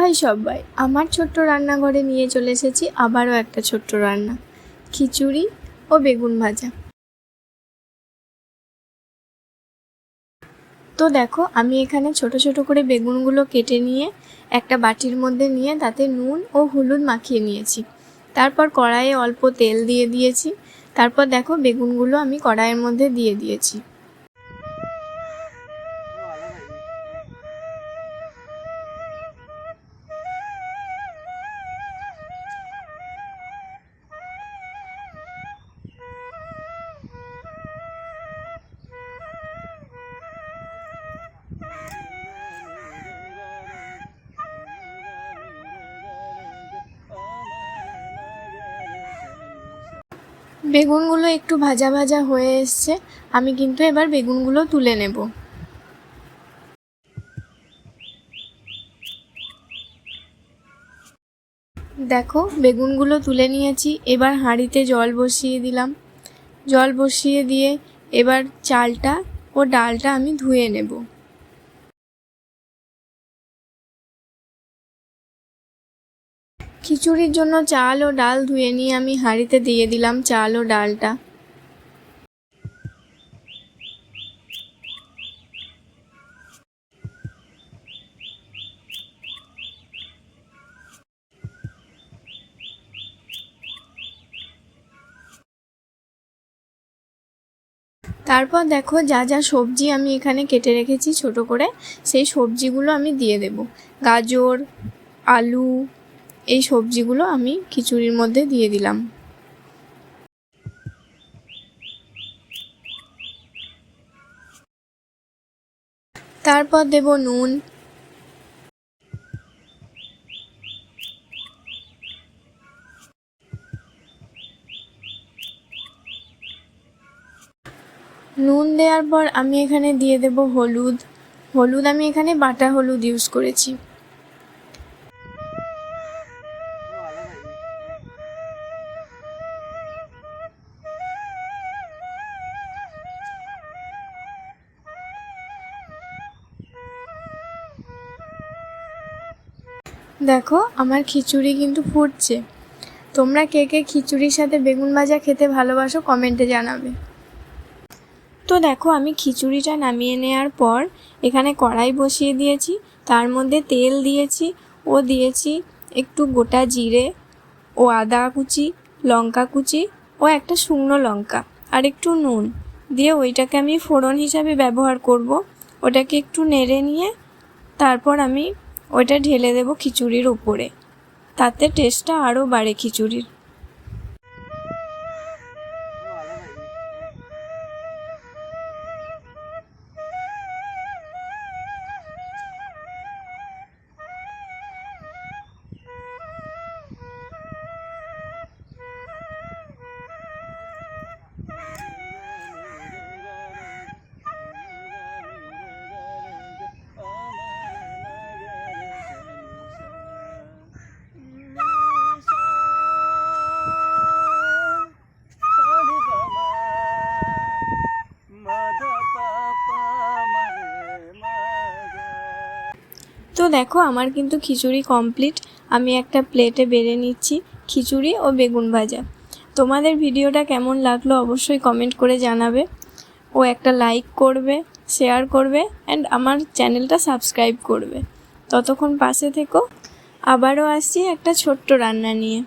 High সবাই, আমার ছোট্ট রান্নাঘরে নিয়ে চলে এসেছি আবারও একটা ছোট্ট রান্না, খিচুড়ি ও বেগুন ভাজা। তো দেখো, আমি এখানে ছোট ছোট করে বেগুনগুলো কেটে নিয়ে একটা বাটির মধ্যে নিয়ে তাতে নুন ও হলুদ মাখিয়ে নিয়েছি। তারপর কড়াইয়ে অল্প তেল দিয়ে দিয়েছি। তারপর দেখো, বেগুনগুলো আমি কড়াইয়ের মধ্যে দিয়ে দিয়েছি। বেগুনগুলো একটু ভাজা ভাজা হয়ে এসছে, আমি কিন্তু এবার বেগুনগুলো তুলে নেব। দেখো, বেগুনগুলো তুলে নিয়েছি। এবার হাঁড়িতে জল বসিয়ে দিলাম। জল বসিয়ে দিয়ে এবার চালটা ও ডালটা আমি ধুয়ে নেব। খিচুড়ির জন্য চাল ও ডাল ধুয়ে নিয়ে আমি হাঁড়িতে দিয়ে দিলাম চাল ও ডালটা। তারপর দেখো, যা যা সবজি আমি এখানে কেটে রেখেছি ছোট করে, সেই সবজিগুলো আমি দিয়ে দেব। গাজর, আলু, এই সবজিগুলো আমি খিচুড়ির মধ্যে দিয়ে দিলাম। তারপর দেব নুন, নুন দেওয়ার পর আমি এখানে দিয়ে দেব হলুদ। হলুদ আমি এখানে বাটা হলুদ ইউজ করেছি। দেখো, আমার খিচুড়ি কিন্তু ফুটছে। তোমরা কে কে খিচুড়ির সাথে বেগুন ভাজা খেতে ভালোবাসো কমেন্টে জানাবে। তো দেখো, আমি খিচুড়িটা নামিয়ে নেওয়ার পর এখানে কড়াই বসিয়ে দিয়েছি। তার মধ্যে তেল দিয়েছি ও দিয়েছি একটু গোটা জিরে ও আদা কুচি, লঙ্কা কুচি ও একটা শুকনো লঙ্কা আর একটু নুন দিয়ে ওইটাকে আমি ফোড়ন হিসাবে ব্যবহার করব। ওটাকে একটু নেড়ে নিয়ে তারপর আমি ওইটা ঢেলে দেব খিচুড়ির উপরে। তাতে টেস্টটা আরও বাড়ে খিচুড়ির। তো দেখো, আমার কিন্তু খিচুড়ি কমপ্লিট। আমি একটা প্লেটে বেড়ে নিচ্ছি খিচুড়ি ও বেগুন ভাজা। তোমাদের ভিডিওটা কেমন লাগলো অবশ্যই কমেন্ট করে জানাবে ও একটা লাইক করবে, শেয়ার করবে অ্যান্ড আমার চ্যানেলটা সাবস্ক্রাইব করবে। ততক্ষণ পাশে থেকো। আবারও আসছি একটা ছোট্ট রান্না নিয়ে।